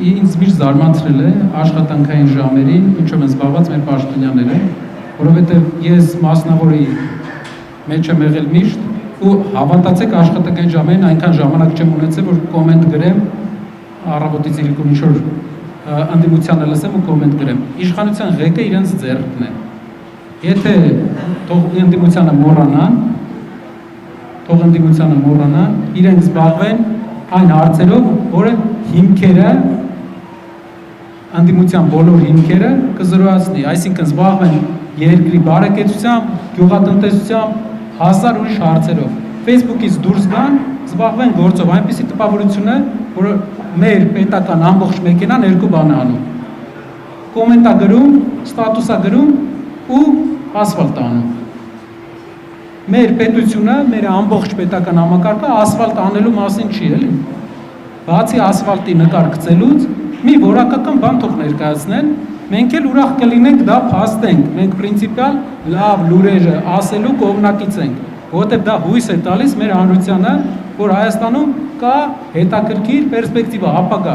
Ինձ միշտ զարմացրել է աշխատանքային ժամերին, ինչով են զբաղված մեր պաշտոնյաները, որովհետև ես մասնավորի մեջ եմ եղել միշտ ու հավատացեք աշխատանքային ժամերին այնքան ժամանակ չեմ ունեցել, որ կոմենտ գրեմ, առավոտից իրիկում ինչ-որ անդիմությանը լսեմ ու կոմենտ գրեմ։ Իշխանության ղեկը իրենց ձեռքն է։ Եթե թող ընդդիմությանը մոռանան, իրենք զբաղվեն այն հարցերով, որը հիմքերը, ընդդիմության բոլոր հիմքերը կզրոյացնի, այսինքն զբաղվեն երկրի բարեկեցությամբ, գյուղատնտեսությամբ, հազար ուրիշ հարցերով։ Facebook-ից դուրս գան, զբաղվեն գործով, այնպիսի տպավորություն է, որ մեր պետական ամբողջ մեքենան երկու բան է անում։ Կոմենտ է գրում, ստատուս է գրում ու ասֆալտ է անում։ Մեր պետությունը, մեր ամբողջ պետական համակարգը ասֆալտ անելու մասին չի, էլի։ Բացի ասֆալտի նկար գծելուց, մի որակական բան թող ներկայացնեն, մենք էլ ուրախ կլինենք դա փաստենք, մենք պրինցիպիալ լավ լուրերը ասելու կողմնակից ենք, որովհետև դա հույս է տալիս մեր հանրությանը, որ Հայաստանում կա հետաքրքիր պերսպեկտիվա, ապագա։